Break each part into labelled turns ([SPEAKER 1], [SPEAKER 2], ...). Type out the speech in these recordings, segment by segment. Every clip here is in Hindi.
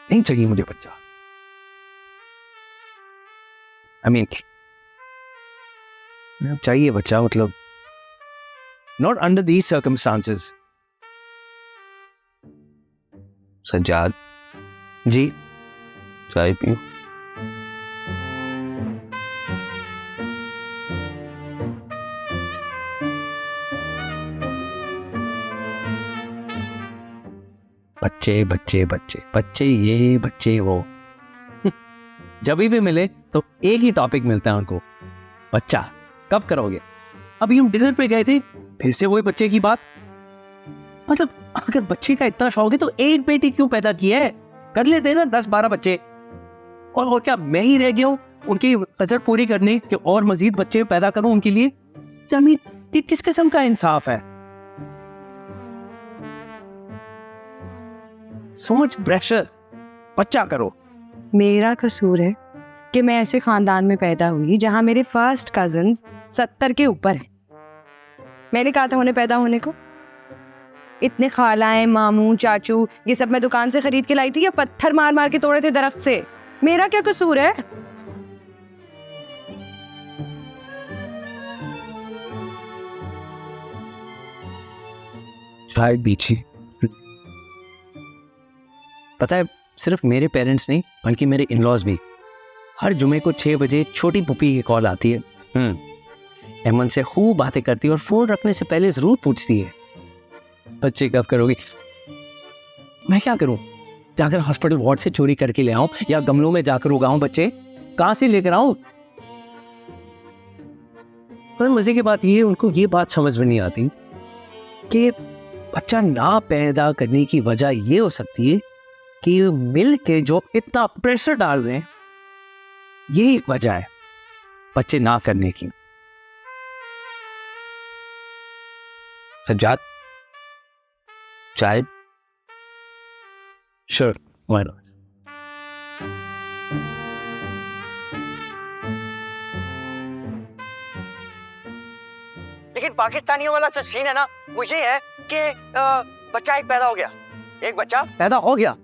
[SPEAKER 1] नहीं चाहिए मुझे बच्चा। आई मीन चाहिए बच्चा, मतलब not under these circumstances.
[SPEAKER 2] Sajjad
[SPEAKER 1] ji
[SPEAKER 2] चाय पियो।
[SPEAKER 1] बच्चे बच्चे बच्चे बच्चे ये बच्चे वो जब भी मिले तो एक ही टॉपिक मिलता है उनको, बच्चा कब करोगे। अभी हम डिनर पे गए थे, फिर से वही बच्चे की बात। मतलब अगर बच्चे का इतना शौक है तो एक बेटी क्यों पैदा की है, कर लेते ना 10-12 बच्चे। और क्या मैं ही रह गया हूँ उनकी कदर पूरी करने कि और मजीद बच्चे पैदा करूं उनके लिए। जमीन ये किस किस्म का इंसाफ है। सो मच प्रेशर, बच्चा करो।
[SPEAKER 3] मेरा कसूर है कि मैं ऐसे खानदान में पैदा हुई जहां मेरे फर्स्ट कजन्स 70 के ऊपर हैं। मैंने कहा था उन्हें पैदा होने को। इतने खालाएं, मामू, चाचू, ये सब मैं दुकान से खरीद के लाई थी या पत्थर मार मार के तोड़े थे दरख्त से? मेरा क्या कसूर है?
[SPEAKER 1] शायद बीची। पता है सिर्फ मेरे पेरेंट्स नहीं बल्कि मेरे इन-लॉज भी हर जुमे को 6 बजे छोटी पुप्पी की कॉल आती है। एमन से खूब बातें करती है और फोन रखने से पहले जरूर पूछती है बच्चे कब करोगी। मैं क्या करूं, जाकर हॉस्पिटल वार्ड से चोरी करके ले आऊं या गमलों में जाकर उगाऊं बच्चे? कहां से लेकर आऊं? पर मजे की बात ये, उनको ये बात समझ में नहीं आती कि बच्चा ना पैदा करने की वजह ये हो सकती है कि मिल के जो इतना प्रेशर डाल रहे हैं, ये एक वजह है बच्चे ना करने की।
[SPEAKER 2] सज्जाद चाय।
[SPEAKER 1] Sure, why not.
[SPEAKER 4] लेकिन पाकिस्तानियों वाला सच सीन है ना, वो ये है कि बच्चा एक पैदा हो गया, एक बच्चा पैदा हो गया,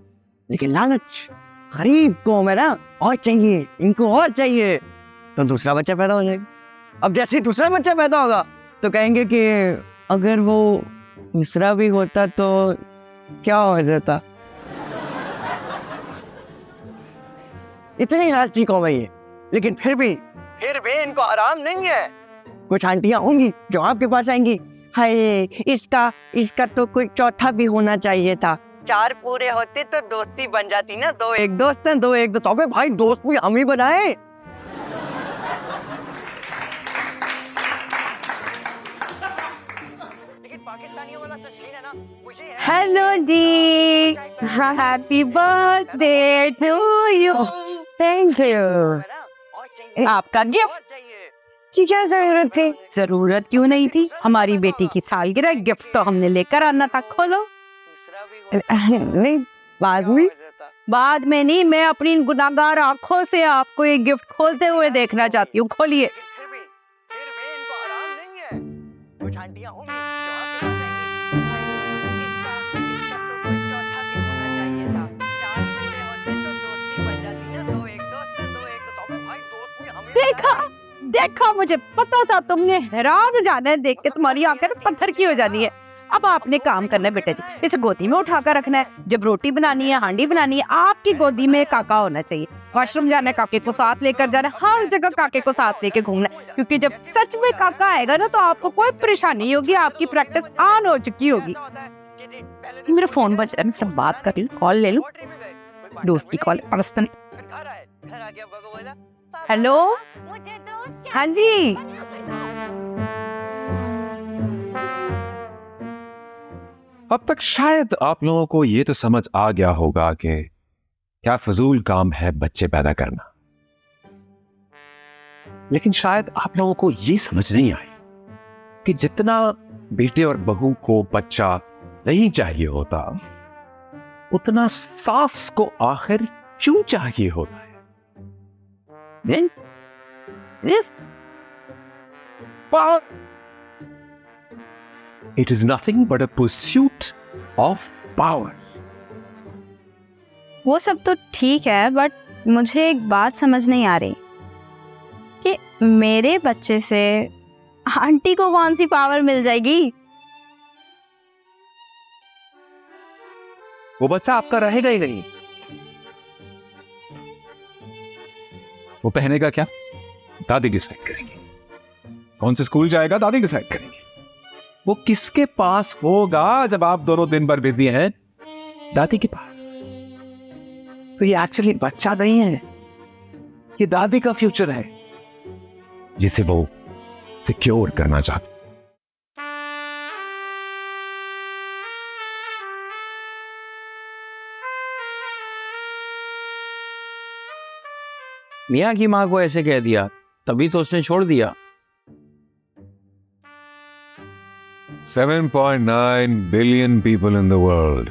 [SPEAKER 4] लेकिन लालच गरीब कौम है ना, और चाहिए, इनको और चाहिए, तो दूसरा बच्चा पैदा हो जाएगा। अब जैसे ही दूसरा बच्चा पैदा होगा तो कहेंगे कि अगर वो दूसरा भी होता तो क्या हो जाता। इतनी लालची कौम है ये, लेकिन फिर भी इनको आराम नहीं है। कुछ आंटियां होंगी जो आपके पास आएंगी, हाय इसका तो कोई चौथा भी होना चाहिए था, 4 पूरे होते तो दोस्ती बन जाती ना, 2 एक दोस्त हैं, 2 एक दोस्त। अबे भाई दोस्त भी हम ही बनाए। लेकिन पाकिस्तानियों वाला सच सीन है ना, वो ये है।
[SPEAKER 3] Hello ji, happy birthday to you. Thank you. आपका गिफ्ट की क्या जरूरत थी? जरूरत क्यों नहीं थी, हमारी बेटी की सालगिरह, गिफ्ट तो हमने लेकर आना था। खोलो। नहीं, बाद में नहीं, मैं अपनी गुनाहगार आंखों से आपको ये गिफ्ट खोलते हुए देखना चाहती हूँ। खोलिए।
[SPEAKER 4] फिर भी इनको आराम नहीं है। कुछ आंटियां होंगी जो आपके पास आएंगी, इसका तो कोई चौथा भी होना चाहिए था, 4 पूरे होते तो दोस्ती बन जाती ना, 2 एक दोस्त हैं, 2 एक दोस्त। अबे भाई दोस्त भी हम ही
[SPEAKER 3] देखा, मुझे पता था तुमने हैरान हो जाना है देख के, तुम्हारी आंखें पत्थर की हो जानी है। अब आपने काम करना है बेटा जी, इसे गोदी में उठाकर रखना है। जब रोटी बनानी है, हांडी बनानी है, आपकी गोदी में काका होना चाहिए। वॉशरूम जाना है, काके को साथ लेकर जाना है, हर जगह काके को साथ लेके घूमना है, क्योंकि जब सच में काका आएगा ना तो आपको कोई परेशानी नहीं होगी, आपकी प्रैक्टिस ऑन हो चुकी होगी। मेरा फोन बज रहा है, मैं सिर्फ बात कर लूं, कॉल ले लूं, दोस्त की कॉल, पर्सनल। हेलो, हाँ जी।
[SPEAKER 5] अब तक शायद आप लोगों को ये तो समझ आ गया होगा कि क्या फजूल काम है बच्चे पैदा करना, लेकिन शायद आप लोगों को ये समझ नहीं आई कि जितना बेटे और बहू को बच्चा नहीं चाहिए होता, उतना सास को आखिर क्यों चाहिए होता है? Power. It is nothing but a pursuit of power.
[SPEAKER 6] वो सब तो ठीक है, बट मुझे एक बात समझ नहीं आ रही कि मेरे बच्चे से आंटी को कौन सी पावर मिल जाएगी।
[SPEAKER 5] वो बच्चा आपका रहेगा ही नहीं। वो पहनेगा क्या, दादी डिसाइड करेंगी। कौन से स्कूल जाएगा, दादी डिसाइड करेंगी। वो किसके पास होगा जब आप दोनों दिन भर बिजी हैं, दादी के पास। तो ये एक्चुअली बच्चा नहीं है, ये दादी का फ्यूचर है जिसे वो सिक्योर करना चाहती।
[SPEAKER 2] मियाँ की माँ को ऐसे कह दिया, तभी तो उसने छोड़ दिया।
[SPEAKER 5] 7.9 billion people in the world,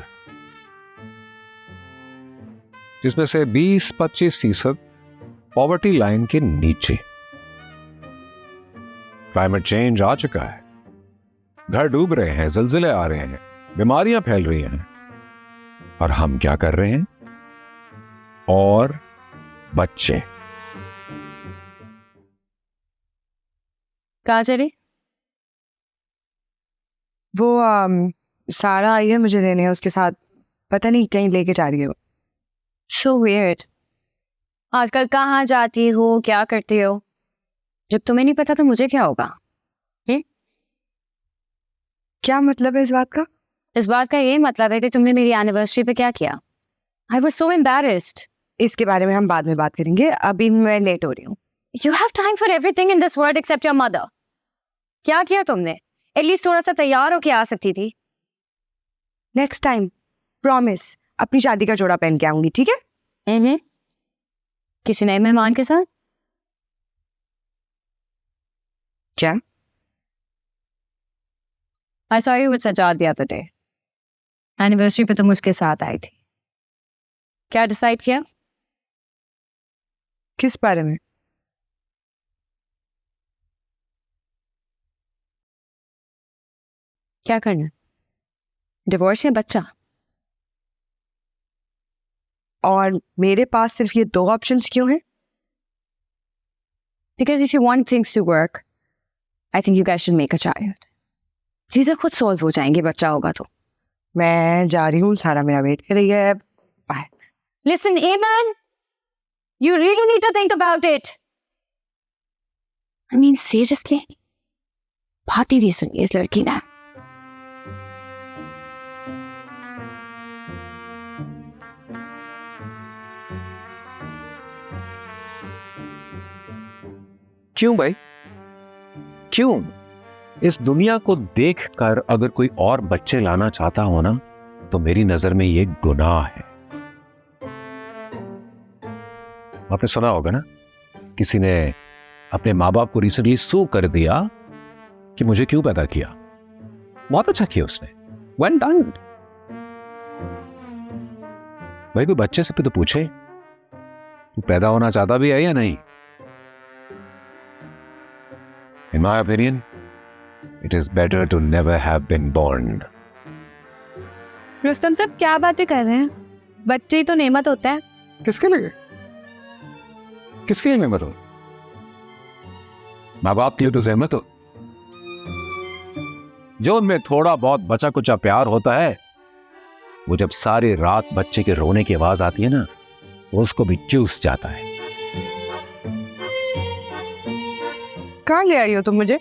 [SPEAKER 5] जिसमें से 20-25% पॉवर्टी लाइन के नीचे। क्लाइमेट चेंज आ चुका है, घर डूब रहे हैं, ज़लज़ले आ रहे हैं, बीमारियां फैल रही हैं, और हम क्या कर रहे हैं? और बच्चे
[SPEAKER 6] कहाँ चली?
[SPEAKER 7] वो सारा आई है मुझे लेने, उसके साथ पता नहीं कहीं लेके जा रही है वो।
[SPEAKER 6] So weird. आजकल कहाँ जाती हो, क्या करती हो? जब तुम्हें नहीं पता तो मुझे क्या होगा?
[SPEAKER 7] क्या मतलब है इस बात का?
[SPEAKER 6] इस बात का ये मतलब है कि तुमने मेरी एनिवर्सरी पे क्या किया? I was so embarrassed.
[SPEAKER 7] इसके बारे में हम बाद में बात करेंगे, अभी मैं लेट हो रही हूँ।
[SPEAKER 6] You have time for everything in this world except your mother. क्या किया तुमने? एटलीस्ट थोड़ा सा तैयार होके आ सकती थी।
[SPEAKER 7] नेक्स्ट टाइम प्रॉमिस अपनी शादी का जोड़ा पहन के आऊंगी, ठीक है?
[SPEAKER 6] किसी नए मेहमान के साथ?
[SPEAKER 7] क्या?
[SPEAKER 6] I saw you with Sajad the other day. Anniversary पे तुम उसके साथ आई थी। क्या डिसाइड किया?
[SPEAKER 7] किस बारे में?
[SPEAKER 6] क्या करना? डिवोर्स या बच्चा?
[SPEAKER 7] और मेरे पास सिर्फ ये 2 ऑप्शंस क्यों हैं?
[SPEAKER 6] Because if you want things to work, I think you guys should make a child. चीजें खुद सॉल्व हो जाएंगी बच्चा होगा तो।
[SPEAKER 7] मैं जा रही हूँ, सारा मेरा वेट कर रही है। Bye.
[SPEAKER 6] Listen, Aman, you really need to think about it. I mean, seriously, बहुत ही रीजन इस लड़की ने।
[SPEAKER 5] क्यों भाई, क्यों? इस दुनिया को देखकर अगर कोई और बच्चे लाना चाहता हो ना, तो मेरी नजर में ये गुनाह है। आपने सुना होगा ना, किसी ने अपने माँ बाप को रिसेंटली सू कर दिया कि मुझे क्यों पैदा किया। बहुत अच्छा किया उसने, वेल डन। भाई कोई बच्चे से तो पूछे तू पैदा होना चाहता भी है या नहीं। In my opinion, it is better to never have been born.
[SPEAKER 8] Rustam साहब क्या बातें कर रहे हैं? बच्चे ही तो नेमत होता है।
[SPEAKER 5] किसके लिए? किसके लिए नेमत हो? माँ बाप के लिए तो सहमत हो। जो उनमें थोड़ा बहुत बचा कुचा प्यार होता है, वो जब सारी रात बच्चे के रोने की आवाज आती है ना, वो उसको भी चूस जाता है।
[SPEAKER 7] कहाँ ले आई हो तुम मुझे?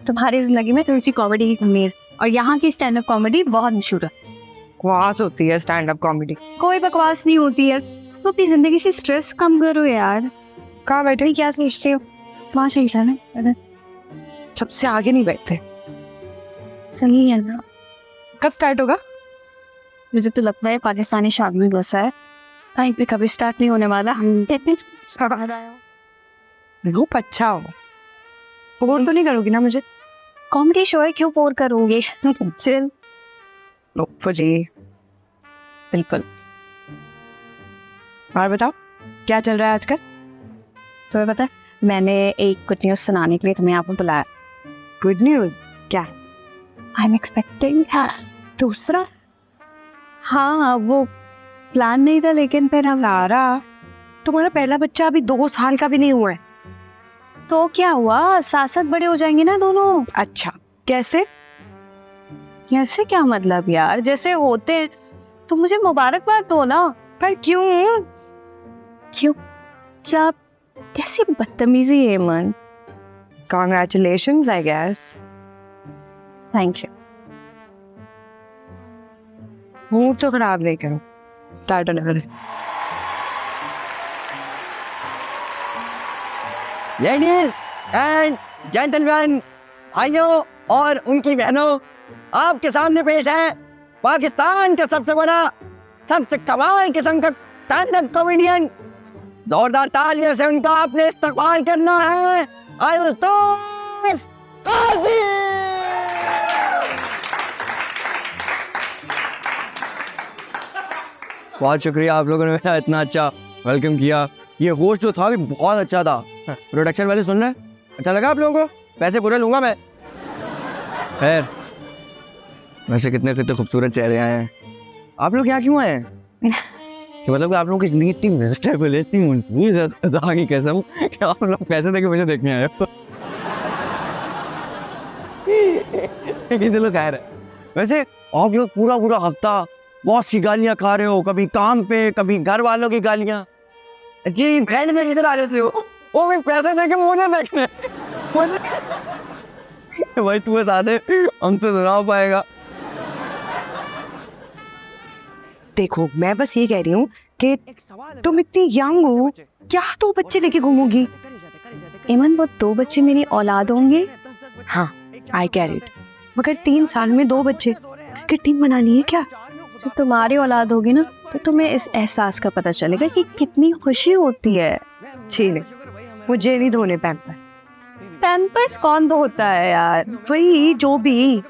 [SPEAKER 8] तुम्हारी जिंदगी में थोड़ी सी कॉमेडी की कमी है और यहाँ की स्टैंड अप कॉमेडी बहुत मशहूर है।
[SPEAKER 7] बकवास होती है स्टैंड अप कॉमेडी।
[SPEAKER 8] कोई बकवास नहीं होती है। तो अपनी जिंदगी से स्ट्रेस कम करो यार।
[SPEAKER 7] कहाँ बैठे?
[SPEAKER 8] क्या सोचते हो? वहाँ चल रहा है ना,
[SPEAKER 7] सबसे आगे नहीं बैठते।
[SPEAKER 8] सही है ना?
[SPEAKER 7] कब स्टार्ट होगा?
[SPEAKER 8] मुझे तो लगता है पाकिस्तानी शादी बसा है, कहीं पे कभी स्टार्ट नहीं होने वाला। हम
[SPEAKER 7] रूप अच्छा हो, बोर तो नहीं करोगी ना मुझे?
[SPEAKER 8] कॉमेडी शो है, क्यों बोर करोगे? चिल।
[SPEAKER 7] जी बिल्कुल। और बताओ क्या चल रहा है आजकल?
[SPEAKER 8] तुम्हें पता है, मैंने एक गुड न्यूज़ सुनाने के लिए तुम्हें यहाँ पर बुलाया।
[SPEAKER 7] गुड न्यूज़ क्या?
[SPEAKER 8] आई एम एक्सपेक्टिंग दूसरा। हाँ वो प्लान नहीं था, लेकिन फिर हम
[SPEAKER 7] सारा, तुम्हारा पहला बच्चा अभी 2 साल का भी नहीं हुआ है।
[SPEAKER 8] तो क्या हुआ, साथ साथ बड़े हो जाएंगे ना दोनों।
[SPEAKER 7] अच्छा, कैसे?
[SPEAKER 8] ऐसे क्या मतलब यार, जैसे होते हैं तो मुझे मुबारकबाद दो ना।
[SPEAKER 7] पर क्यों?
[SPEAKER 8] क्यों? क्या कैसी बदतमीजी है मन।
[SPEAKER 7] Congratulations, I guess.
[SPEAKER 8] Thank you.
[SPEAKER 7] Mood तो खराब नहीं करो। टाटा नगर।
[SPEAKER 4] लेडीज एंड जेंटलमैन, भाइयों और उनकी बहनों, आपके सामने पेश है पाकिस्तान का सबसे बड़ा, सबसे कमाल किस्म का स्टैंड अप कॉमेडियन। जोरदार तालियों से उनका आपने इस्तकबाल करना है। अल्ताफ काजी। बहुत शुक्रिया, आप लोगों ने मेरा इतना अच्छा वेलकम किया। ये होस्ट जो था भी बहुत अच्छा था। प्रोडक्शन वाले सुन रहे हैं? अच्छा लगा आप लोगों को? पैसे पूरे लूंगा मैं। खैर, वैसे कितने खूबसूरत चेहरे आए हैं। आप लोग यहाँ क्यों आए हैं? कि मतलब कि आप लोगों की जिंदगी इतनी मिserable है, इतनी मनहूस है, खुदा की कसम, कि आप लोग पैसे देके मुझे देखने आए हो। लेकिन चलो खैर है। वैसे आप लोग पूरा हफ्ता बॉस की गालियां खा रहे हो, कभी काम पे, कभी घर वालों की गालियां। जी फ्रेंड में किधर आ जाते हो? वो भी पैसे देके मुझे देखने। भाई तुम्हें साथ है, हमसे तो ना हो पाएगा।
[SPEAKER 7] देखो, मैं बस ये कह रही हूँ कि तुम इतनी यंग हो, क्या 2 बच्चे लेके घूमोगी?
[SPEAKER 8] इमन, वो 2 बच्चे मेरी औलाद होंगे।
[SPEAKER 7] हाँ, आई कैर इट। मगर 3 साल में 2 बच्चे, क्रिकेट टीम बनानी है क्या?
[SPEAKER 8] जब तुम्हारी औलाद होगी ना, तो तुम्हें इस एहसास का पता चलेगा कि कितनी खुशी होती है।
[SPEAKER 7] छीने, मुझे नहीं धोने पैम्पर।
[SPEAKER 8] पैम्पर्स कौन धोता है यार?
[SPEAKER 7] वही जो भी।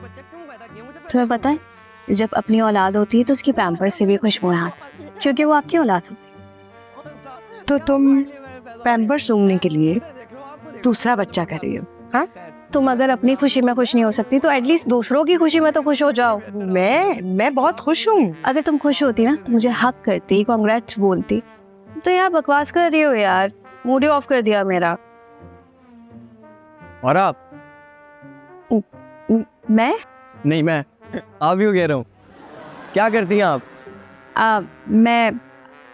[SPEAKER 8] तुम्हें पता है, जब अपनी औलाद होती है तो उसकी पैम्पर्स से भी खुशबुएं आती, क्योंकि वो आपकी औलाद होती है।
[SPEAKER 7] तो तुम पैम्पर सूंघने के लिए दूसरा बच्चा कर रही हो? हाँ,
[SPEAKER 8] तुम अगर अपनी खुशी में खुश नहीं हो सकती तो एटलीस्ट दूसरों की खुशी में तो खुश हो जाओ।
[SPEAKER 7] मैं बहुत खुश हूँ।
[SPEAKER 8] अगर तुम खुश होती ना तो मुझे हक करती, कांग्रेट्स बोलती। तो यार बकवास कर रही हो यार, मूड ही ऑफ कर दिया मेरा।
[SPEAKER 4] और आप?
[SPEAKER 8] मैं
[SPEAKER 4] नहीं, मैं आप ही को कह रहा हूँ। क्या करती हैं आप?
[SPEAKER 8] मैं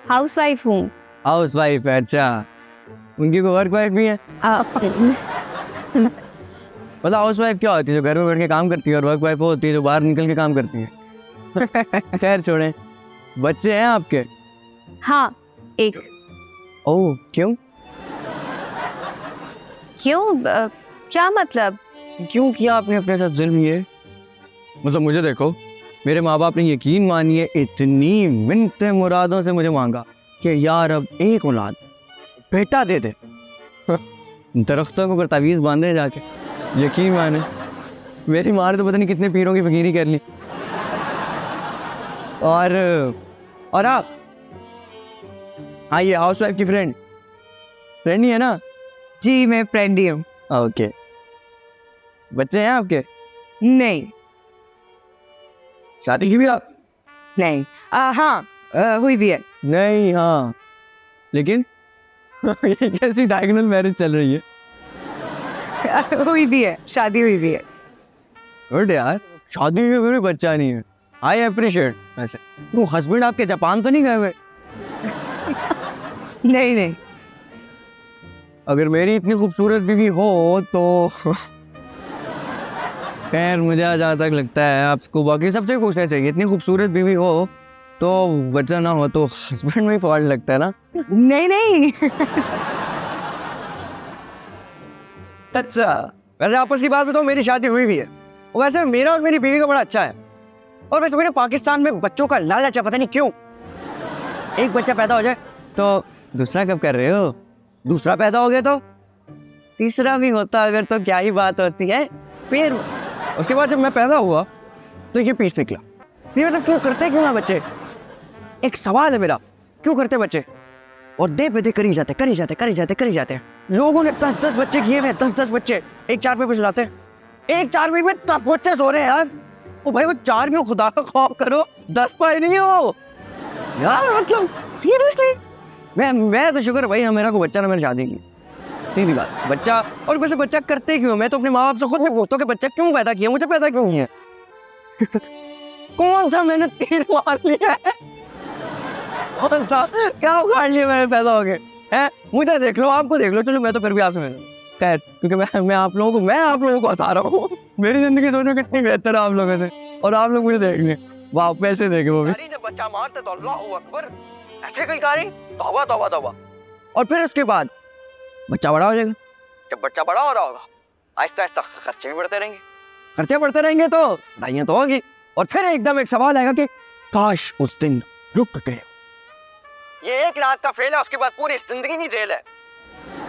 [SPEAKER 8] हाउसवाइफ हूँ।
[SPEAKER 4] हाउस वाइफ है? अच्छा, उनकी कोई वर्क वाइफ भी है? मतलब हाउस वाइफ क्या होती है? जो घर में बैठ के काम करती है। और वर्क वाइफ वो होती है जो बाहर निकल के काम करती है। खैर छोड़ें, बच्चे हैं आपके?
[SPEAKER 8] हाँ, एक।
[SPEAKER 4] ओह, क्यों?
[SPEAKER 8] क्या मतलब?
[SPEAKER 4] क्यों किया आपने अपने साथ जुल्म ये? मतलब मुझे देखो, मेरे माँ बाप ने यकीन मानिए इतनी मिन्नतें मुरादों से मुझे मांगा कि यार अब एक औलाद बेटा दे दे। दरख्तों को तावीज़ बांधे जाके, यकीन माने मेरी माँ ने तो पता नहीं कितने पीरों की फकीरी कर ली। और आप? हाँ, ये हाउस वाइफ की फ्रेंड ही है ना?
[SPEAKER 7] जी, मैं फ्रेंड ही हूँ।
[SPEAKER 4] ओके। बच्चे हैं आपके?
[SPEAKER 7] नहीं
[SPEAKER 4] शादी की भी आप?
[SPEAKER 7] नहीं। हाँ, हुई भी है।
[SPEAKER 4] नहीं, हाँ, लेकिन ये कैसी डायगोनल मैरिज चल रही है?
[SPEAKER 7] हुई भी है, शादी हुई भी है।
[SPEAKER 4] गुड यार, शादी में मेरे बच्चा नहीं है। I appreciate. वैसे वो हस्बैंड आपके जापान तो नहीं गए हुए?
[SPEAKER 7] नहीं।
[SPEAKER 4] अगर मेरी इतनी खूबसूरत बीवी हो तो खैर, मुझे जहाँ तक लगता है आपको बाकी सबसे पूछना चाहिए। इतनी खूबसूरत बीवी हो तो बच्चा ना हो तो हस्बैंड में ही फॉल्ट लगता है ना?
[SPEAKER 7] नहीं।
[SPEAKER 4] अच्छा, वैसे आपस की बात बताओ, मेरी शादी हुई भी है। वैसे मेरा और मेरी बीवी का बड़ा अच्छा है। और वैसे मेरे पाकिस्तान में बच्चों का लालच है, पता नहीं क्यों। एक बच्चा पैदा हो जाए तो दूसरा कब कर रहे हो? दूसरा पैदा हो गया तो तीसरा भी होता अगर तो क्या ही बात होती है। फिर उसके बाद जब मैं पैदा हुआ तो ये पीस निकला। ये मतलब क्यों करते क्यों ना बच्चे? एक सवाल है मेरा, क्यों करते बच्चे? और दे पे दे करी जाते हैं। लोगों ने 10-10 बच्चे किए हुए, 10-10 बच्चे एक चारपाई पे सुलाते हैं। एक चारपाई में 10 बच्चे सो रहे हैं यार। ओ भाई, वो 4 में खुदा का खौफ करो, 10 पाई नहीं हो। यार मतलब सीरियसली मैं तो शुक्र भाई मेरा को बच्चा ना मैंने शादी की, सीधी बात। बच्चा, और वैसे बच्चा करते क्यों? मैं तो अपने माँ बाप से खुद भी पूछता हूँ कि बच्चा क्यों पैदा किया, मुझे पैदा क्यों नहीं है? कौन सा मैंने तीर मार लिया है? कौन सा क्या उखाड़ लिया मैंने पैदा हो गए हैं? मुझे देख लो, आपको देख लो, चलो मैं तो फिर भी आपसे मिलूं। खैर, क्योंकि मैं आप लोगों को हंसा रहा हूँ। मेरी जिंदगी सोचो कितनी बेहतर है आप लोगों से, और आप लोग मुझे देख लें, वाह पैसे देखे वो भी। जब बच्चा मारते तो अल्लाह अकबर, ऐसे कहीं कारी, तौबा तौबा तौबा। और फिर उसके बाद बच्चा बड़ा हो जाएगा। जब बच्चा बड़ा हो रहा होगा, आहिस्ता आहिस्ता खर्चे भी बढ़ते रहेंगे, खर्चे बढ़ते रहेंगे तो लड़ाइयाँ तो होगी। और फिर एकदम एक सवाल आएगा कि काश उस दिन रुक गए। ये एक रात का फेल है, उसके बाद पूरी जिंदगी की जेल है।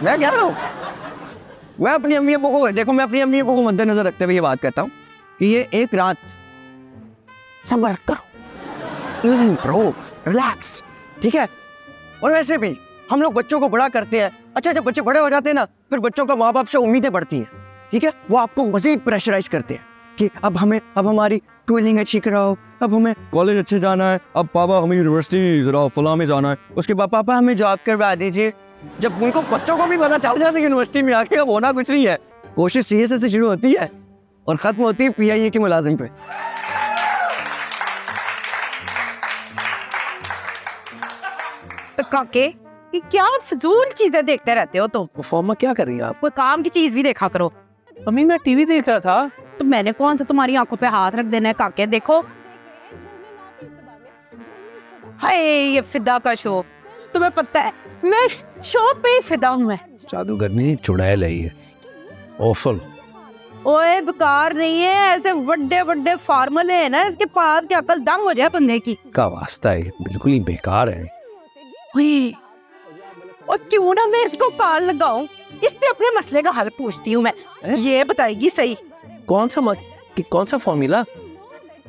[SPEAKER 4] मैं कह रहा हूँ, मैं अपनी अम्मी अब्बू को देखो, मैं अपनी अम्मी अब्बू को मद्देनजर रखते हुए ये बात कहता हूँ कि ये एक रात सब्र करो, ब्रो, रिलैक्स, ठीक है। और वैसे भी हम लोग बच्चों को बड़ा करते हैं, अच्छा जब बच्चे बड़े हो जाते हैं ना, फिर बच्चों का माँ बाप से उम्मीदें बढ़ती हैं, ठीक है। वो आपको मजीद प्रेशराइज करते हैं कि अब हमारी ट्विलिंग अच्छी कराओ, अब हमें कॉलेज अच्छे जाना है, अब पापा हमें यूनिवर्सिटी जरा फला में जाना है, उसके बाद पापा हमें जॉब करवा दीजिए। जब उनको बच्चों को भी पता चल जाता है यूनिवर्सिटी में आके अब होना कुछ नहीं है, कोशिश सीएसए से शुरू होती है और खत्म होती है पीआईए के मुलाजिम पे।
[SPEAKER 3] काके, ये क्या फजूल चीजें देखते रहते हो तुम?
[SPEAKER 1] फॉर्मा क्या कर रही हैं आप?
[SPEAKER 3] कोई काम की चीज भी देखा करो।
[SPEAKER 1] अम्मी मैं टीवी देख रहा था।
[SPEAKER 3] तो मैंने कौन सा तुम्हारी आंखों पे हाथ रख देना है? काके देखो, हाय ये फिदा का शो, तुम्हें पता है मैं शो पे ही फिदा हूँ। मैं
[SPEAKER 1] जादूगरनी चुड़ैल है ये, ऑफल।
[SPEAKER 3] ओए बेकार नहीं है, ऐसे बड़े बड़े फार्मूले है ना इसके पास कि अकल दंग हो जाए बंदे की।
[SPEAKER 1] का वास्ता है, बिल्कुल ही बेकार है।
[SPEAKER 3] ओए, और क्यों ना मैं इसको कॉल लगाऊं, इससे अपने मसले का हल पूछती हूँ मैं, ये बताएगी सही।
[SPEAKER 1] कौन सा फॉर्मूला?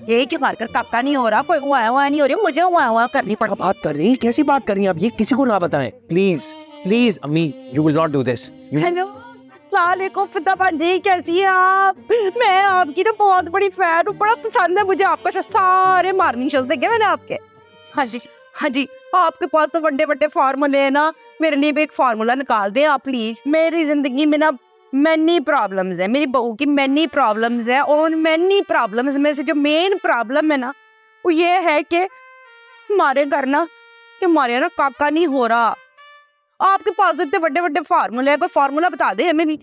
[SPEAKER 3] ये कि मारकर काका नहीं हो रहा, कोई हुआ नहीं हो रही, मुझे हुआ करनी पड़।
[SPEAKER 1] बात कर रही, कैसी बात कर रही हैं आप? ये किसी को ना बताएं प्लीज प्लीज। अम्मी you will not do this.
[SPEAKER 3] Hello अस्सलामुअलैकुम फिदा भांजी, कैसी हैं आप? मैं आपकी ना बहुत बड़ी फैन हूँ, बड़ा पसंद है मुझे आपका शो, सारे मॉर्निंग शोज देखे मैंने आपके। हाँ जी, आपके पास तो बड़े बड़े फार्मूले है ना, मेरे लिए भी एक फार्मूला निकाल दें आप प्लीज। मेरी जिंदगी में ना मैनी प्रॉब्लम्स है, मेरी बहू की मैनी प्रॉब्लम्स है, और मैनी प्रॉब्लम्स में से जो मेन प्रॉब्लम है ना वो ये है कि हमारे घर ना काका नहीं हो रहा। आपके पास इतने बड़े बड़े फार्मूले हैं, कोई फार्मूला बता दे हमें भी।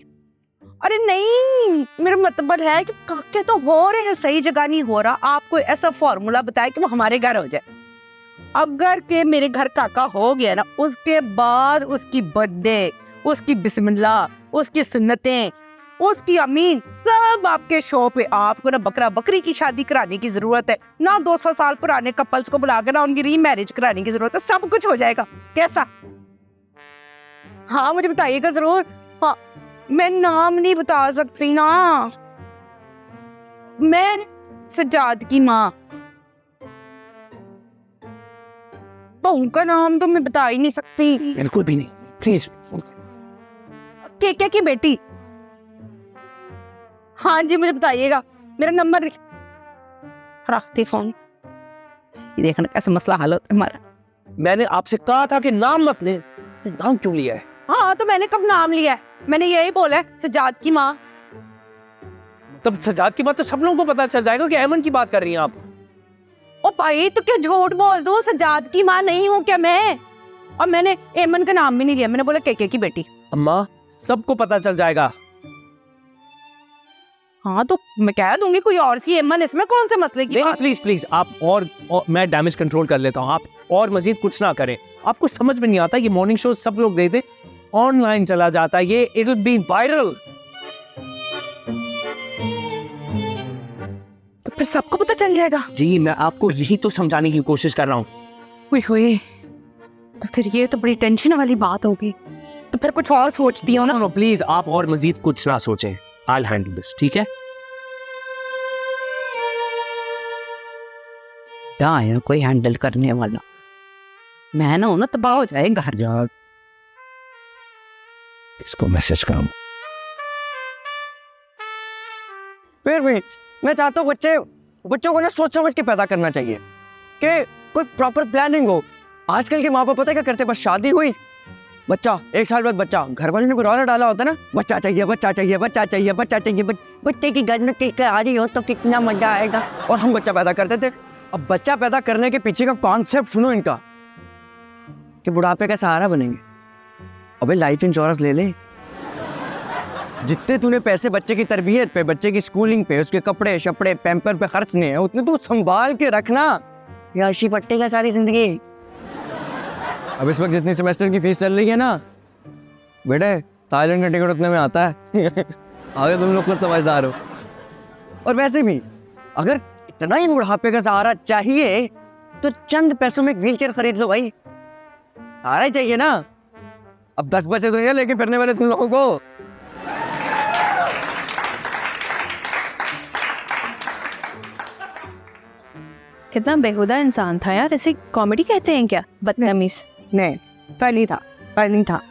[SPEAKER 3] अरे नहीं, मेरा मतलब है कि काके तो हो रहे हैं, सही जगह नहीं हो रहा। आप कोई ऐसा फार्मूला बताए कि वो हमारे घर हो जाए। अगर के मेरे घर काका हो गया ना, उसके बाद उसकी बर्थडे, उसकी बिस्मिल्लाह, उसकी सुन्नतें, उसकी अमीन सब आपके शो पे। आपको ना बकरा बकरी की शादी कराने की जरूरत है ना, 200 साल पुराने कपल्स को बुलाकर ना उनकी रीमैरिज कराने की जरूरत है, सब कुछ हो जाएगा। कैसा? हाँ मुझे बताइएगा जरूर। हाँ मैं नाम नहीं बता सकती ना, मैं सजाद की माँ, बहू का नाम तो मैं बता ही नहीं सकती।
[SPEAKER 1] बिल्कुल भी नहीं, प्लीज।
[SPEAKER 3] केके की बेटी। हाँ जी मुझे बताइएगा, मेरा नंबर रखती फोन। ये देखना कैसे मसला हल होता है हमारा।
[SPEAKER 1] मैंने आपसे कहा था कि नाम मत ले, नाम क्यों लिया है?
[SPEAKER 3] हाँ तो मैंने कब नाम लिया है? मैंने यही बोला है, सजाद की माँ।
[SPEAKER 1] तब सजाद की बात तो सब लोगों को पता चल जाएगा कि अमन की बात कर रही हैं आप।
[SPEAKER 3] ओ भाई तो क्या झूठ बोल दूं, सजाद की माँ नहीं हूँ क्या मैं? और मैंने एमन का नाम भी नहीं लिया, मैंने बोला केके की बेटी।
[SPEAKER 1] अम्मा सबको पता चल जाएगा।
[SPEAKER 3] हाँ तो मैं कह दूंगी कोई और सी एमन, इसमें कौन से मसले की बात?
[SPEAKER 1] प्लीज प्लीज आप और मैं डैमेज कंट्रोल कर लेता हूँ, आप और मजीद कुछ ना करें। आपको समझ में नहीं आता, ये मॉर्निंग शो सब लोग देखते, ऑनलाइन चला जाता है, ये इट विल बी वायरल।
[SPEAKER 3] तो फिर सबको पता चल जाएगा।
[SPEAKER 1] जी मैं आपको यही तो समझाने की कोशिश कर रहा हूँ।
[SPEAKER 3] हुई तो फिर ये तो बड़ी टेंशन वाली बात होगी, तो फिर कुछ और सोचती हो ना।
[SPEAKER 1] नो प्लीज आप और मजीद कुछ ना सोचें, I'll handle this, ठीक है?
[SPEAKER 3] क्या है कोई हैंडल करने वाला? मैं ना हूं ना, तबाह हो जाए घर जा।
[SPEAKER 1] इसको मैसेज करूं।
[SPEAKER 4] फिर भी मैं चाहता हूँ बच्चों को ना सोच समझ के पैदा करना चाहिए कि कोई प्रॉपर प्लानिंग हो। आजकल के माँ बाप पता है क्या करते हैं, बस शादी हुई बच्चा, 1 साल बाद बच्चा, घर वाले ने रौला डाला होता है ना, बच्चा चाहिए बच्चा चाहिए बच्चा चाहिए बच्चा चाहिए, बच्चे की गर्ल में आ रही हो तो कितना मजा आएगा, और हम बच्चा पैदा करते थे। अब बच्चा पैदा करने के पीछे का कॉन्सेप्ट सुनो इनका, कि बुढ़ापे का सहारा बनेंगे। अबे लाइफ इंश्योरेंस ले ले, जितने तूने पैसे बच्चे की तरबियत पे, बच्चे की स्कूलिंग पे, उसके कपड़े शपड़े पैम्पर पे खर्चने हैं, उतने तू संभाल के रखना, याशी पट्टे का सारी जिंदगी। अब इस वक्त जितनी सेमेस्टर की फीस चल रही है ना बेटे, थाईलैंड का टिकट उतने में आता है। आगे तुम लोग खुद समझदार हो। और वैसे भी अगर इतना ही बुढ़ापे का सहारा चाहिए तो चंद पैसों में एक व्हीलचेयर खरीद लो भाई, सहारा ही चाहिए ना। अब 10 बच्चे तो नहीं लेके फिरने वाले तुम लोगों को।
[SPEAKER 6] कितना बेहुदा इंसान था यार, इसे कॉमेडी कहते हैं क्या? बदतमीज।
[SPEAKER 7] नहीं, फनी था।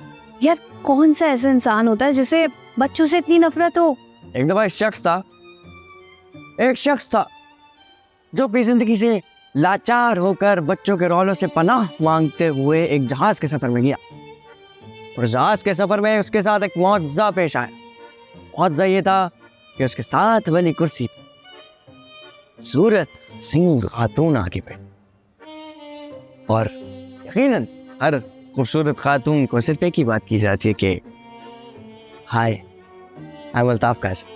[SPEAKER 6] यार कौन सा ऐसा इंसान होता है जिसे बच्चों से इतनी नफरत हो?
[SPEAKER 4] एक दफा एक शख्स था जो अपनी जिंदगी से लाचार होकर बच्चों के रौलों से पनाह मांगते हुए एक जहाज के सफर में गया, और जहाज के सफर में उसके साथ एक मुआवजा पेश आया। मुआवजा ये था कि उसके साथ वाली कुर्सी सूरत सिंह खातून आके बैठी, और यकीनन हर खूबसूरत खातून को सिर्फ एक ही बात की जाती है कि हाय, आई एम अल्ताफ कासिम।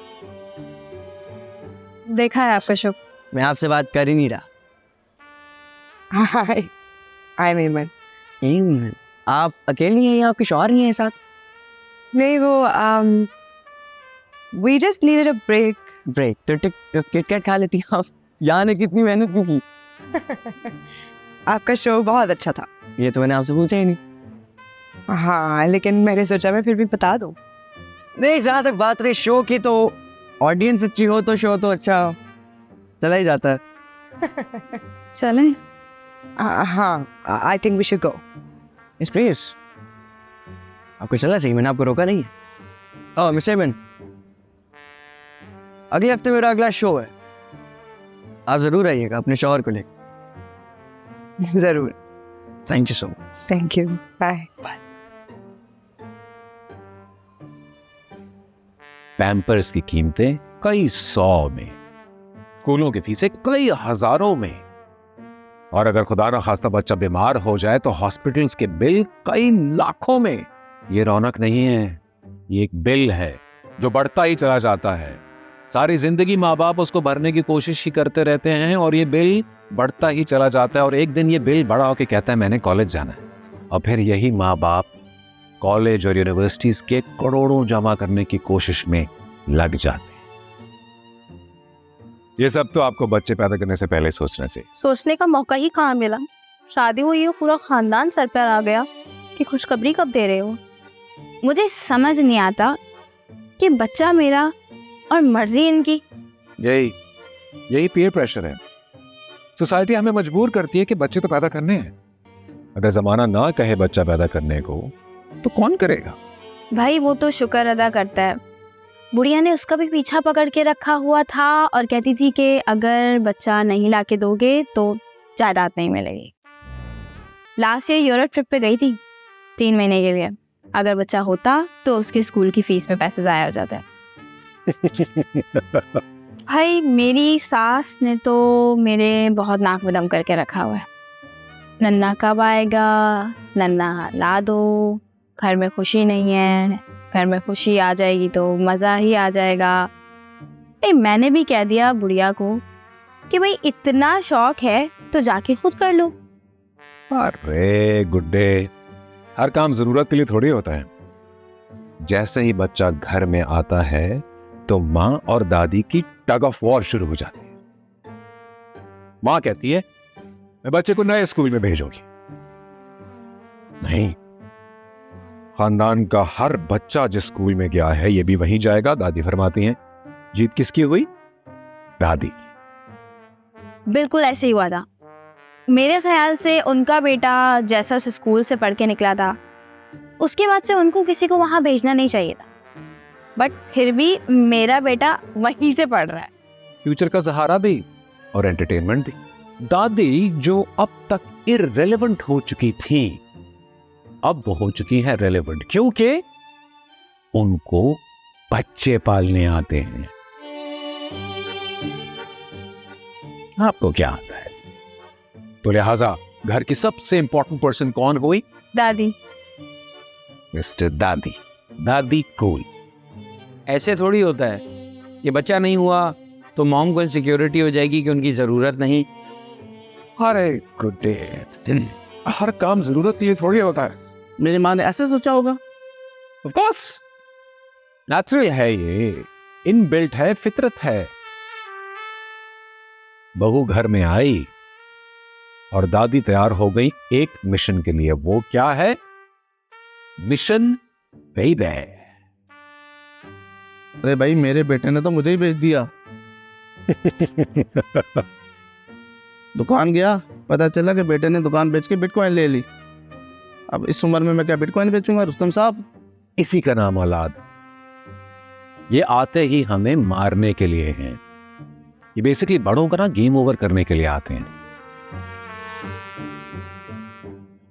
[SPEAKER 6] देखा है आपका शो।
[SPEAKER 4] मैं आपसे बात कर ही नहीं रहा।
[SPEAKER 7] हाय, आई एम
[SPEAKER 4] एमन। आप अकेली हैं या आपके शौहर ही हैं साथ?
[SPEAKER 7] नहीं, वो we just needed a break.
[SPEAKER 4] Break तो किटकैट खा लेती हैं आप? यहाँ ने कितनी मेहनत क्यों की?
[SPEAKER 7] आपका शो बहुत अच्छा था।
[SPEAKER 4] ये तो मैंने आपसे पूछा ही नहीं।
[SPEAKER 7] हाँ, लेकिन मैंने सोचा मैं फिर भी बता दूं।
[SPEAKER 4] नहीं, जहाँ तक बात रही शो की, तो ऑडियंस अच्छी हो तो शो तो अच्छा चला ही जाता है।
[SPEAKER 6] चलें?
[SPEAKER 7] हाँ, I think we should go.
[SPEAKER 4] Yes please. आपको चला चाहिए, मैंने आपको रोका नहीं है। ओह मिस एमन, अगले हफ्ते मेरा अगला शो है, आप जरूर आइएगा अपने शौहर को लेकर।
[SPEAKER 7] जरूर।
[SPEAKER 4] Thank you so much.
[SPEAKER 7] Thank you, bye.
[SPEAKER 5] Pampers की कीमतें कई 100 में, स्कूलों की फीसें कई हजारों में, और अगर खुदा ना खास्ता बच्चा बीमार हो जाए तो हॉस्पिटल्स के बिल कई लाखों में। ये रौनक नहीं है, ये एक बिल है जो बढ़ता ही चला जाता है। सारी जिंदगी माँ बाप उसको भरने की कोशिश ही करते रहते हैं, और ये बिल बढ़ता ही चला जाता है। और एक दिन ये बिल बड़ा होकर कहता है मैंने कॉलेज जाना है, और फिर यही माँ बाप कॉलेज और यूनिवर्सिटीज के करोड़ों जमा करने की कोशिश में लग जाते हैं। ये सब तो आपको बच्चे पैदा करने से पहले सोचना चाहिए।
[SPEAKER 6] सोचने का मौका ही कहाँ मिला? शादी हुई हो, पूरा खानदान सर पर आ गया कि खुशखबरी कब दे रहे हो? मुझे समझ नहीं आता कि बच्चा मेरा और मर्जी इनकी।
[SPEAKER 5] यही पीयर प्रेशर है। सोसाइटी हमें मजबूर करती है कि बच्चे तो पैदा करने हैं। अगर जमाना ना कहे बच्चा पैदा करने को तो कौन करेगा?
[SPEAKER 6] भाई वो तो शुक्र अदा करता है, बुढ़िया ने उसका भी पीछा पकड़ के रखा हुआ था और कहती थी कि अगर बच्चा नहीं लाके दोगे तो जायदाद नहीं मिलेगी। लास्ट ईयर यूरोप ट्रिप पे गई थी 3 महीने के लिए। अगर बच्चा होता तो उसके स्कूल की फीस में पैसे ज़ाया हो जाते हैं। भाई मेरी सास ने तो मेरे बहुत नाक में दम करके रखा हुआ है। नन्ना कब आएगा, नन्ना ला दो, घर में खुशी नहीं है, घर में खुशी आ जाएगी तो मज़ा ही आ जाएगा। मैंने भी कह दिया बुढ़िया को कि भाई इतना शौक है तो जाके खुद कर लो।
[SPEAKER 5] अरे गुड्डे, हर काम जरूरत के लिए थोड़ी होता है। जैसे ही बच्चा घर में आता है तो माँ और दादी की टग ऑफ वॉर शुरू हो जाती है। माँ कहती है मैं बच्चे को नए स्कूल में भेजूंगी। नहीं, खानदान का हर बच्चा जिस स्कूल में गया है ये भी वहीं जाएगा। दादी फरमाती हैं जीत किसकी हुई? दादी।
[SPEAKER 6] बिल्कुल ऐसे ही हुआ था। मेरे ख्याल से उनका बेटा जैसा उस स्कूल से पढ़ के निकला था उसके बाद से उनको किसी को वहाँ भेजना नहीं चाहिए था, बट फिर भी मेरा बेटा वहीं से पढ़ रहा है।
[SPEAKER 5] फ्यूचर का सहारा भी और एंटरटेनमेंट भी। दादी जो अब तक इररिलेवेंट हो चुकी थी, अब वो हो चुकी हैं रेलेवेंट, क्योंकि उनको बच्चे पालने आते हैं। आपको क्या आता है? तो लिहाजा घर की सबसे इंपॉर्टेंट पर्सन कौन हुई?
[SPEAKER 6] दादी।
[SPEAKER 5] मिस्टर दादी। दादी कूल।
[SPEAKER 2] ऐसे थोड़ी होता है कि बच्चा नहीं हुआ तो मॉम को इनसिक्योरिटी हो जाएगी कि उनकी जरूरत नहीं।
[SPEAKER 5] अरे गुड डे, हर काम जरूरत ये थोड़ी होता है।
[SPEAKER 9] मेरी माँ ने ऐसे सोचा होगा।
[SPEAKER 5] ऑफ कोर्स नेचुरल है, ये इनबिल्ट है, फितरत है। बहू घर में आई और दादी तैयार हो गई एक मिशन के लिए। वो क्या है? Mission baby.
[SPEAKER 9] अरे भाई, मेरे बेटे ने तो मुझे ही भेज दिया। दुकान गया, पता चला कि बेटे ने दुकान बेच के बिटकॉइन ले ली। अब इस उम्र में मैं क्या बिटकॉइन बेचूंगा रुस्तम साहब?
[SPEAKER 5] इसी का नाम औलाद। ये आते ही हमें मारने के लिए हैं। ये बेसिकली बड़ों का ना गेम ओवर करने के लिए आते हैं,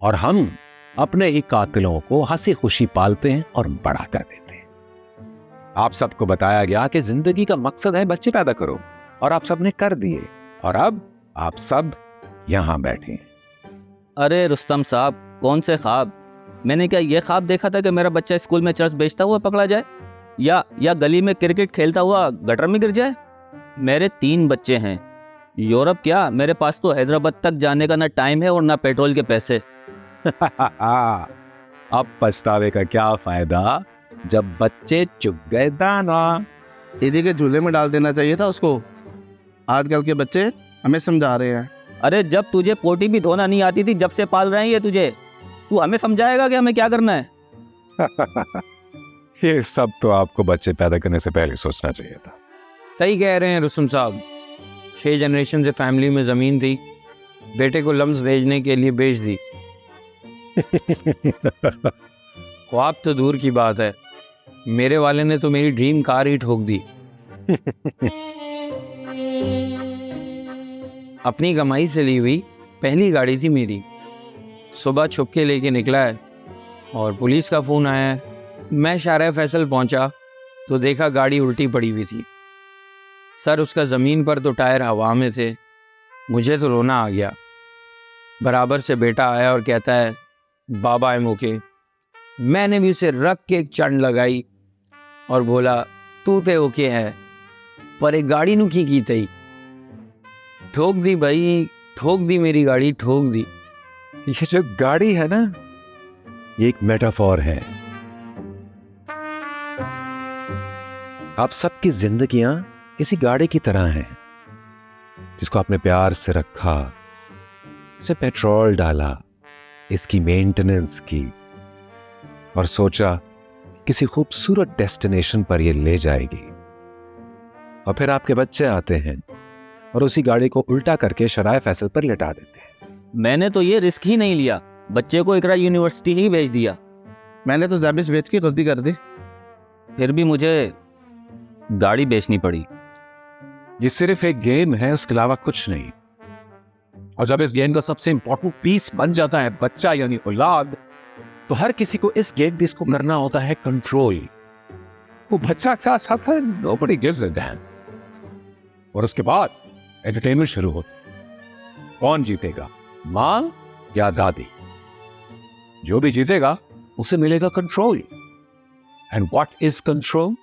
[SPEAKER 5] और हम अपने ही कातिलों को हंसी खुशी पालते हैं और बड़ा कर देते हैं। आप सबको बताया गया कि जिंदगी का मकसद है बच्चे पैदा करो, और आप सबने कर दिए, और अब आप सब यहां बैठे हैं।
[SPEAKER 1] अरे रुस्तम साहब, कौन से ख्वाब? मैंने क्या ये ख्वाब देखा था कि मेरा बच्चा स्कूल में चर्च बेचता हुआ पकड़ा जाए, या गली में क्रिकेट खेलता हुआ गटर में गिर जाए? मेरे 3 बच्चे हैं। यूरोप क्या, मेरे पास तो हैदराबाद तक जाने का ना टाइम है और ना पेट्रोल के पैसे।
[SPEAKER 5] अब पछतावे का क्या फायदा जब बच्चे चुग गए दाना।
[SPEAKER 9] दीदी के झूले में डाल देना चाहिए था उसको। आजकल के बच्चे हमें समझा रहे हैं।
[SPEAKER 1] अरे जब तुझे पोटी भी धोना नहीं आती थी, जब से पाल रहे हैं ये तुझे, तू हमें समझाएगा कि हमें क्या करना है?
[SPEAKER 5] ये सब तो आपको बच्चे पैदा करने से पहले सोचना चाहिए था।
[SPEAKER 2] सही कह रहे हैं रुस्तम साहब। 6 जनरेशन से फैमिली में जमीन थी, बेटे को लम्स भेजने के लिए बेच दी। ख्वाब तो दूर की बात है, मेरे वाले ने तो मेरी ड्रीम कार ही ठोक दी। अपनी कमाई से ली हुई पहली गाड़ी थी मेरी। सुबह छुप के लेके निकला है और पुलिस का फ़ोन आया है। मैं शाहरा फैसल पहुंचा तो देखा गाड़ी उल्टी पड़ी हुई थी। सर उसका ज़मीन पर तो टायर हवा में थे। मुझे तो रोना आ गया। बराबर से बेटा आया और कहता है बाबा आई एम ओके। मैंने भी उसे रख के एक चंड लगाई और बोला तू ते ओके है, पर एक गाड़ी नु की तई। ठोक दी भाई, ठोक दी मेरी गाड़ी, ठोक दी।
[SPEAKER 5] ये जो गाड़ी है ना, ये एक मेटाफोर है। आप सबकी जिंदगियां इसी गाड़ी की तरह हैं, जिसको आपने प्यार से रखा, इसे पेट्रोल डाला, इसकी मेंटेनेंस की, और सोचा किसी खूबसूरत डेस्टिनेशन पर ये ले जाएगी। और फिर आपके बच्चे आते हैं और उसी गाड़ी को उल्टा करके शराय फैसल पर लिटा देते हैं।
[SPEAKER 1] मैंने तो ये रिस्क ही नहीं लिया, बच्चे को इकरा यूनिवर्सिटी ही भेज दिया।
[SPEAKER 9] मैंने तो ज़ैबिस बेच के गलती कर दी।
[SPEAKER 1] फिर भी मुझे गाड़ी बेचनी पड़ी।
[SPEAKER 5] ये सिर्फ एक गेम है, उसके अलावा कुछ नहीं। और जब इस गेम का सबसे इंपॉर्टेंट पीस बन जाता है बच्चा यानी औलाद, तो हर किसी को इस गेम पीस को करना होता है कंट्रोल। वो बच्चा क्या चाहता है, नोबडी गिव्स अ डैम। और उसके बाद एंटरटेनमेंट शुरू होती है। कौन जीतेगा, मां या दादी? जो भी जीतेगा उसे मिलेगा control. And what is control?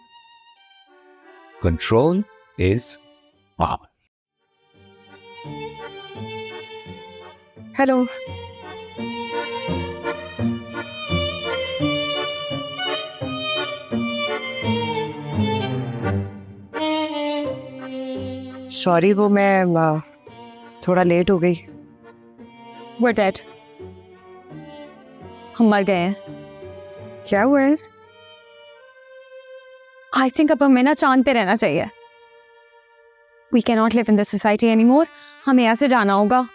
[SPEAKER 5] Control is power.
[SPEAKER 7] Hello, sorry, वो मैं थोड़ा लेट हो गई।
[SPEAKER 6] We're dead. हम मर गए हैं।
[SPEAKER 7] क्या हुआ है?
[SPEAKER 6] I think अब हमें ना चांद पे रहना चाहिए। We cannot live in this society anymore. हमें यहाँ से जाना होगा।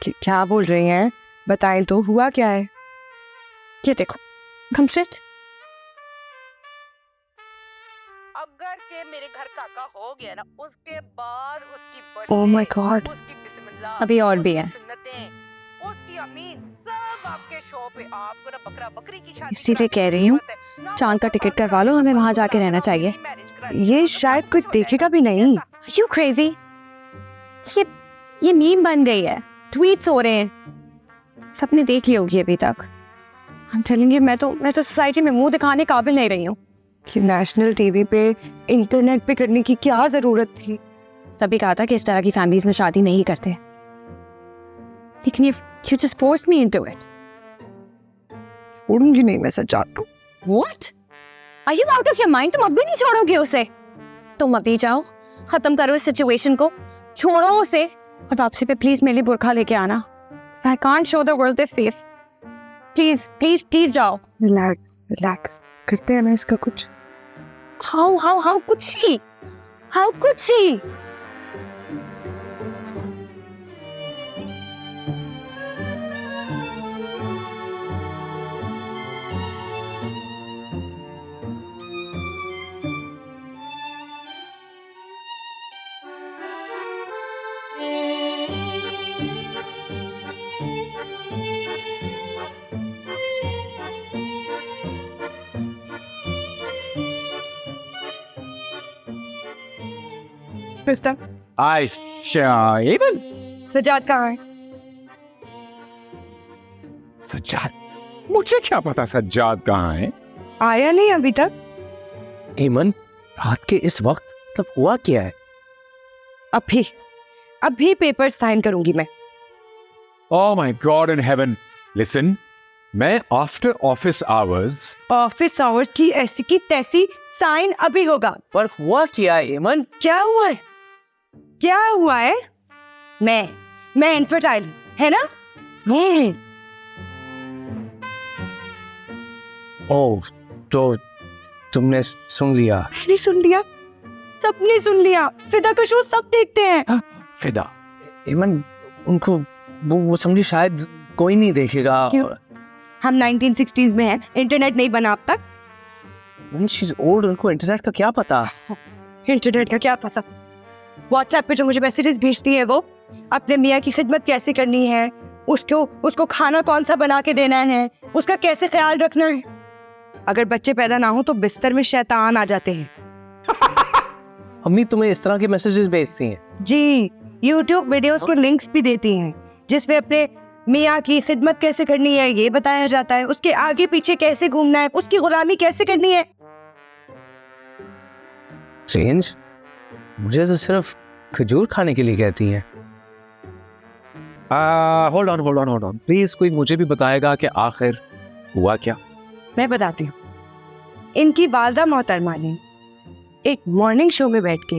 [SPEAKER 7] क्या बोल रही हैं? बताएं तो, हुआ क्या है?
[SPEAKER 6] ये देखो, come sit.
[SPEAKER 3] अगर के मेरे घर काका हो गया ना, उसके बाद उसकी
[SPEAKER 7] Oh my God.
[SPEAKER 3] उसकी बिस्मिल्लाह
[SPEAKER 6] अभी और भी है।
[SPEAKER 3] उसकी अमीन सब आपके शो पे आपको ना बकरा बकरी की शादी
[SPEAKER 6] इसीलिए कह रही हूँ, चांद का टिकट करवा लो, हमें वहां जाके रहना चाहिए।
[SPEAKER 7] ये शायद कोई देखेगा भी नहीं।
[SPEAKER 6] यू क्रेजी, ये मीम बन गई है, ट्वीट्स हो रहे हैं, सबने देख ली होगी अभी तक। I'm telling you, मैं तो सोसाइटी में मुंह दिखाने काबिल नहीं रही हूँ।
[SPEAKER 7] कि नेशनल टीवी पे इंटरनेट पे करने की क्या जरूरत थी।
[SPEAKER 6] तभी कहा था कि इस तरह की फैमिलीज में शादी नहीं करते, लेकिन you just forced me into it.
[SPEAKER 7] छोड़ूंगी नहीं मैं सज्जाद को।
[SPEAKER 6] What? Are you out of your mind? तुम अभी नहीं छोड़ोगे उसे? तुम अभी जाओ, खत्म करो इस सिचुएशन को, छोड़ो उसे, और वापसी पे प्लीज मेरे लिए बुरखा लेके आना। I can't show the world this face. Please, please, please जाओ।
[SPEAKER 7] रिलैक्स करते हैं ना इसका कुछ।
[SPEAKER 6] How could she? How could she?
[SPEAKER 7] Rustam,
[SPEAKER 5] एमन,
[SPEAKER 7] सज्जाद कहाँ है?
[SPEAKER 5] सज्जाद, मुझे क्या पता सज्जाद कहाँ है?
[SPEAKER 7] आया नहीं अभी तक।
[SPEAKER 1] एमन, रात के इस वक्त तब हुआ क्या है?
[SPEAKER 7] अभी पेपर साइन करूंगी मैं।
[SPEAKER 5] Oh my God in heaven! Listen, मैं after office hours
[SPEAKER 7] office hours की ऐसी की तैसी साइन अभी होगा।
[SPEAKER 1] पर हुआ क्या है एमन?
[SPEAKER 7] क्या हुआ है? मैं इनफर्टाइल हूं, है ना?
[SPEAKER 1] ओह, तो तुमने सुन लिया?
[SPEAKER 7] मैंने सुन लिया, सबने सुन लिया। फिदा का शो सब देखते हैं।
[SPEAKER 5] फिदा,
[SPEAKER 1] एमन, उनको वो समझी शायद कोई नहीं देखेगा।
[SPEAKER 7] क्यों? हम 1960s में हैं, इंटरनेट नहीं बना अब तक।
[SPEAKER 1] She's old, उनको इंटरनेट का क्या पता?
[SPEAKER 7] इंटरनेट का क्या पता? व्हाट्सएप पे जो मुझे मैसेजेस भेजती है वो अपने मियाँ की खिदमत कैसे करनी है, उसको खाना कौन सा बना के देना है, उसका कैसे ख्याल रखना है। अगर बच्चे पैदा ना हो तो बिस्तर में शैतान आ जाते हैं।
[SPEAKER 1] अम्मी तुम्हें इस तरह के मैसेजेस भेजती हैं?
[SPEAKER 7] जी, यूट्यूब वीडियोस को लिंक्स भी देती हैं जिसमें अपने मियाँ की खिदमत कैसे करनी है ये बताया जाता है, उसके आगे पीछे कैसे घूमना है, उसकी गुलामी कैसे करनी है।
[SPEAKER 1] चेंज? मुझे तो सिर्फ खजूर खाने के लिए कहती हैं।
[SPEAKER 5] होल्ड ऑन प्लीज, कोई मुझे भी बताएगा कि आखिर हुआ क्या?
[SPEAKER 7] मैं बताती हूँ। इनकी वालदा मोहतरमा ने एक मॉर्निंग शो में बैठ के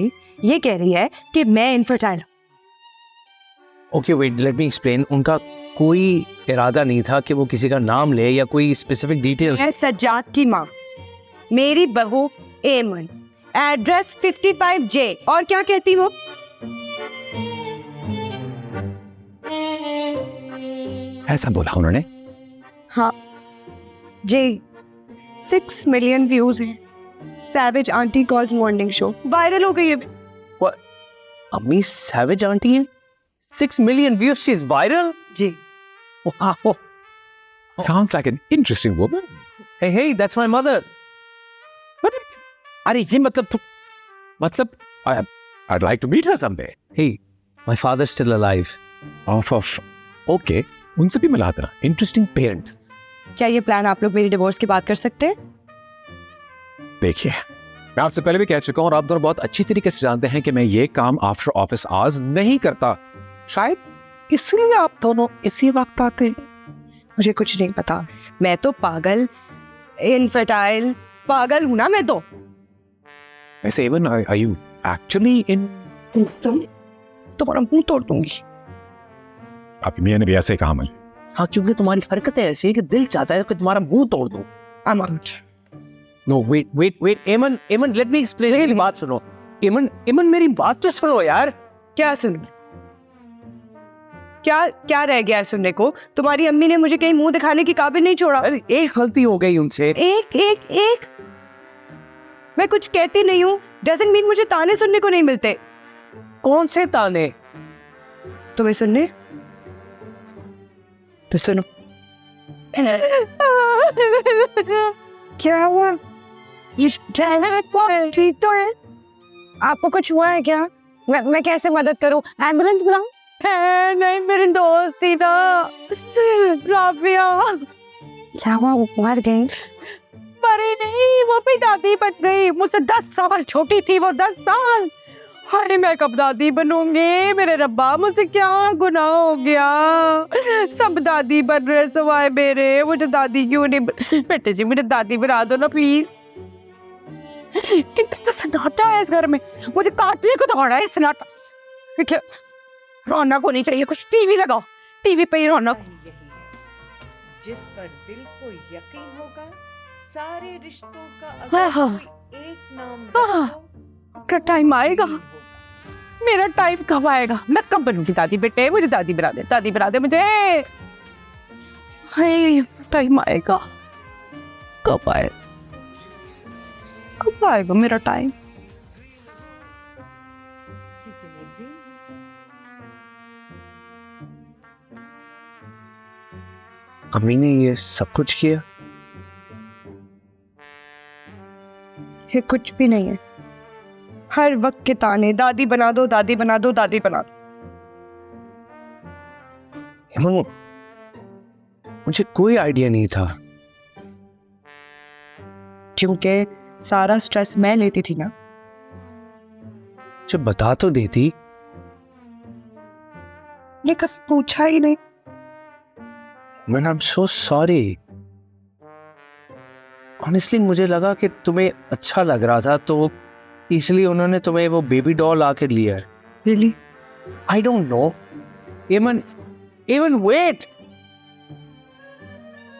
[SPEAKER 7] ये कह रही है कि मैं इनफर्टाइल हूँ।
[SPEAKER 1] Okay wait, let me explain. उनका कोई इरादा नहीं था कि वो किसी का नाम ले या कोई स्पेसिफिक डिटेल्स।
[SPEAKER 7] मैं सज्जाद की माँ, मेरी बहू एमन, एड्रेस 55J, और क्या कहती हूँ?
[SPEAKER 5] ऐसा बोला उन्होंने?
[SPEAKER 7] हाँ जी, 6 मिलियन व्यूज हैं। Savage aunty calls morning show viral हो गई है।
[SPEAKER 1] अम्मी सैवेज आंटी है? 6 million views, she's viral?
[SPEAKER 7] Ji.
[SPEAKER 1] Wow.
[SPEAKER 5] Sounds like an interesting woman.
[SPEAKER 1] Hey, that's my mother.
[SPEAKER 5] अरे ये मतलब I'd like to meet her someday.
[SPEAKER 1] Hey, my father's still alive.
[SPEAKER 5] Okay, उनसे भी मिला देना। Interesting parents.
[SPEAKER 7] क्या ये प्लान आप लोग मेरी डिवोर्स की बात कर सकते हैं?
[SPEAKER 5] देखिए, मैं आपसे पहले भी कह चुका हूँ और आप दोनों बहुत अच्छी तरीके से जानते हैं कि मैं ये काम आफ्टर ऑफिस आवर्स नहीं करता। शायद इसलिए आप दोनों इसी वक्त आते हैं।
[SPEAKER 7] मुझे कुछ नहीं पता, मैं तो पागल, इनफर्टाइल पागल हूं ना मैं तो।
[SPEAKER 5] वैसे even are you actually in?
[SPEAKER 7] तुम्हारा मुंह तोड़ दूंगी।
[SPEAKER 5] आपकी मियां ने भी ऐसे कहा मुझे।
[SPEAKER 1] हाँ, क्योंकि तुम्हारी हरकतें ऐसी है कि दिल चाहता है कि तुम्हारा मुंह तोड़ दूं।
[SPEAKER 7] I'm out.
[SPEAKER 1] No, wait, एमन, let me explain। मेरी बात सुनो। एमन, मेरी बात तो सुनो यार।
[SPEAKER 7] क्या सुनो? क्या रह गया है सुनने को? तुम्हारी अम्मी ने मुझे कहीं मुंह दिखाने की काबिल नहीं छोड़ा।
[SPEAKER 1] अरे एक गलती हो गई उनसे।
[SPEAKER 7] एक मैं कुछ कहती नहीं हूँ, डजंट मीन मुझे ताने सुनने को नहीं मिलते।
[SPEAKER 1] कौन से ताने?
[SPEAKER 7] तुम्हें सुनने? तो सुनो। क्या हुआ? ये ठीक तो है? आपको कुछ हुआ है क्या? मैं कैसे मदद करूं? एम्बुलेंस बुलाऊं?
[SPEAKER 3] नहीं, मेरी दोस्त थी ना राबिया।
[SPEAKER 7] क्या हुआ? वो मर गई?
[SPEAKER 3] मरी नहीं, वो भी दादी बन गई। मुझसे 10 साल छोटी थी वो, 10 साल। हाय, मैं कब दादी बनूंगी? मेरे रब्बा, मुझसे क्या गुनाह हो गया? सब दादी बन रहे सवाए मेरे। मुझे दादी क्यों नहीं बेटे जी, मुझे दादी बना दो ना प्लीज। कितना तो सन्नाटा है इस घर में, मुझे काटने को दौड़ा है सन्नाटा। ठीक है, रौनक होनी चाहिए, कुछ टीवी लगाओ, टीवी पे ही रौनक।
[SPEAKER 10] जिस पर दिल को यकीन होगा, सारे रिश्तों का
[SPEAKER 3] हाँ,
[SPEAKER 10] अगर
[SPEAKER 3] हाँ।
[SPEAKER 10] कोई एक नाम
[SPEAKER 3] हाँ,
[SPEAKER 10] रखो,
[SPEAKER 3] अपना टाइम आएगा। मेरा टाइम कब आएगा? मैं कब बनूंगी दादी? बेटे मुझे दादी बना दे, दादी बना दे मुझे। हाय, टाइम आएगा, कब आएगा? कब आएगा मेरा टाइम?
[SPEAKER 10] लेकिन एक दिन
[SPEAKER 2] अम्मी ने ये सब कुछ किया?
[SPEAKER 7] ये कुछ भी नहीं है। हर वक्त के ताने, दादी बना दो, दादी बना दो, दादी बना दो।
[SPEAKER 2] हेमंत, मुझे कोई आइडिया नहीं था।
[SPEAKER 7] क्योंकि सारा स्ट्रेस मैं लेती थी ना।
[SPEAKER 2] मुझे बता तो देती।
[SPEAKER 7] ने कभी पूछा ही नहीं।
[SPEAKER 2] Man, I am so sorry. Honestly मुझे लगा कि तुम्हें अच्छा लग रहा था, तो इसलिए उन्होंने तुम्हें वो बेबी डॉल आकर लिया है।
[SPEAKER 7] Really?
[SPEAKER 2] I don't know. Even wait,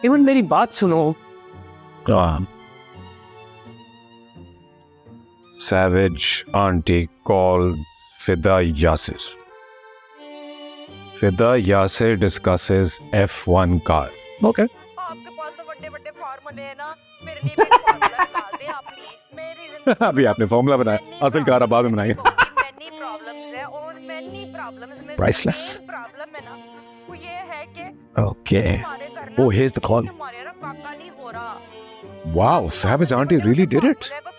[SPEAKER 2] even मेरी बात सुनो।
[SPEAKER 5] Savage auntie calls Fida Yasir. Fida Yasir discusses F1 car. Okay.
[SPEAKER 3] आपके पास तो बड़े-बड़े फार्मूले हैं ना, मेरे लिए भी एक फार्मूला निकाल दें आप प्लीज। मेरी जिंदगी
[SPEAKER 5] अभी आपने फॉर्मूला बनाया, असल कार बाद में बनाएंगे।
[SPEAKER 3] many problems है और many problems में
[SPEAKER 5] Priceless.
[SPEAKER 3] प्रॉब्लम है ना, वो ये है कि
[SPEAKER 5] Okay.
[SPEAKER 3] हमारे घर ना
[SPEAKER 5] Oh, here's the call.
[SPEAKER 3] हमारे ना काका नहीं हो रहा।
[SPEAKER 5] Wow, Savage auntie really did it.
[SPEAKER 3] फार्मूले को